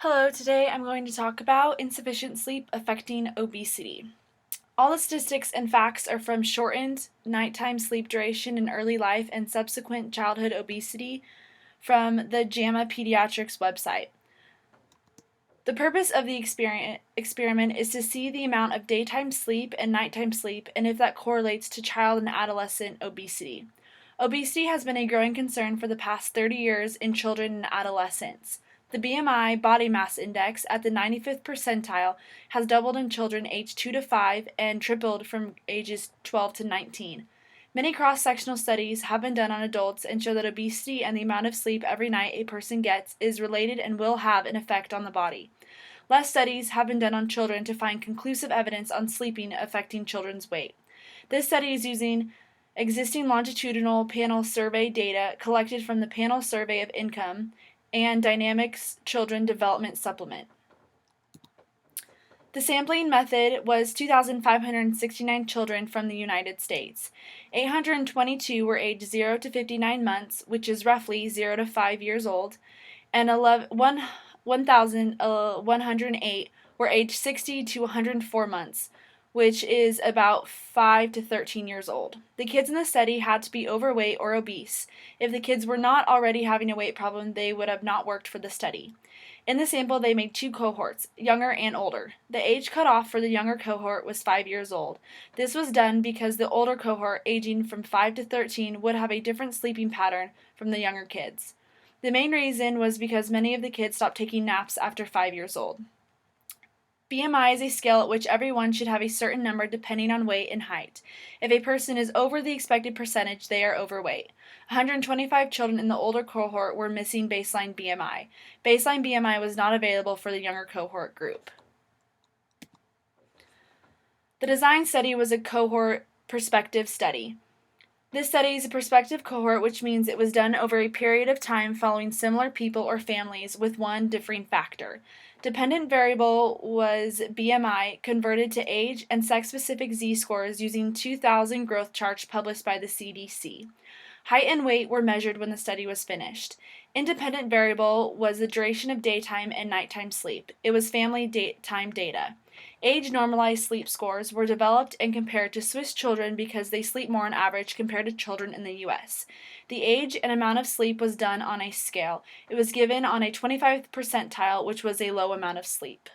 Hello, today I'm going to talk about insufficient sleep affecting obesity. All the statistics and facts are from shortened nighttime sleep duration in early life and subsequent childhood obesity from the JAMA Pediatrics website. The purpose of the experiment is to see the amount of daytime sleep and nighttime sleep and if that correlates to child and adolescent obesity. Obesity has been a growing concern for the past 30 years in children and adolescents. The BMI body mass index at the 95th percentile has doubled in children aged 2 to 5 and tripled from ages 12 to 19. Many cross-sectional studies have been done on adults and show that obesity and the amount of sleep every night a person gets is related and will have an effect on the body. Less studies have been done on children to find conclusive evidence on sleeping affecting children's weight. This study is using existing longitudinal panel survey data collected from the Panel Survey of Income and Dynamics Children Development Supplement. The sampling method was 2,569 children from the United States. 822 were aged 0 to 59 months, which is roughly 0 to 5 years old, and 1,108 were aged 60 to 104 months, which is about 5 to 13 years old. The kids in the study had to be overweight or obese. If the kids were not already having a weight problem, they would have not worked for the study. In the sample, they made two cohorts, younger and older. The age cutoff for the younger cohort was 5 years old. This was done because the older cohort, aging from 5 to 13, would have a different sleeping pattern from the younger kids. The main reason was because many of the kids stopped taking naps after 5 years old. BMI is a scale at which everyone should have a certain number depending on weight and height. If a person is over the expected percentage, they are overweight. 125 children in the older cohort were missing baseline BMI. Baseline BMI was not available for the younger cohort group. The design study was a cohort prospective study. This study is a prospective cohort, which means it was done over a period of time following similar people or families with one differing factor. Dependent variable was BMI converted to age and sex-specific Z-scores using 2,000 growth charts published by the CDC. Height and weight were measured when the study was finished. Independent variable was the duration of daytime and nighttime sleep. It was family time data. Age-normalized sleep scores were developed and compared to Swiss children because they sleep more on average compared to children in the U.S. The age and amount of sleep was done on a scale. It was given on a 25th percentile, which was a low amount of sleep.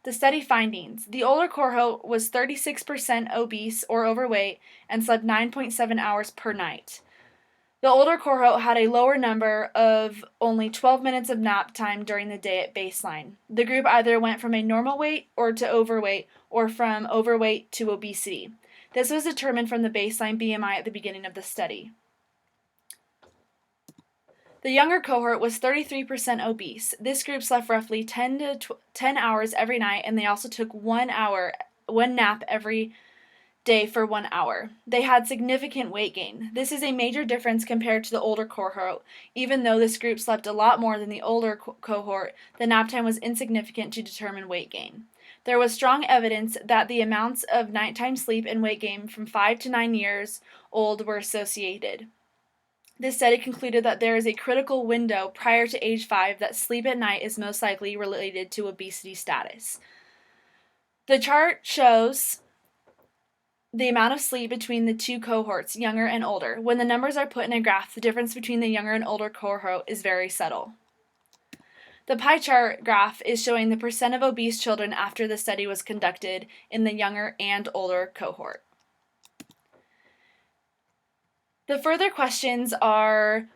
The study findings. The older cohort was 36% obese or overweight and slept 9.7 hours per night. The older cohort had a lower number of only 12 minutes of nap time during the day at baseline. The group either went from a normal weight or to overweight or from overweight to obesity. This was determined from the baseline BMI at the beginning of the study. The younger cohort was 33% obese. This group slept roughly 10 hours every night, and they also took one nap every day for 1 hour. They had significant weight gain. This is a major difference compared to the older cohort. Even though this group slept a lot more than the older cohort, the nap time was insignificant to determine weight gain. There was strong evidence that the amounts of nighttime sleep and weight gain from 5 to 9 years old were associated. This study concluded that there is a critical window prior to age 5 that sleep at night is most likely related to obesity status. The chart shows the amount of sleep between the two cohorts, younger and older. When the numbers are put in a graph, the difference between the younger and older cohort is very subtle. The pie chart graph is showing the percent of obese children after the study was conducted in the younger and older cohort. The further questions are: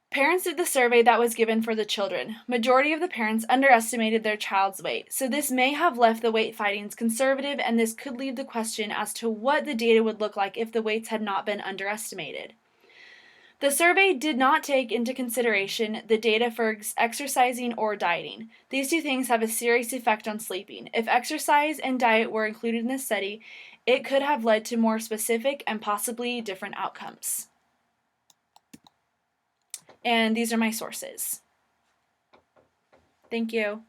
parents did the survey that was given for the children. Majority of the parents underestimated their child's weight, so this may have left the weight findings conservative, and this could leave the question as to what the data would look like if the weights had not been underestimated. The survey did not take into consideration the data for exercising or dieting. These two things have a serious effect on sleeping. If exercise and diet were included in this study, it could have led to more specific and possibly different outcomes. And these are my sources. Thank you.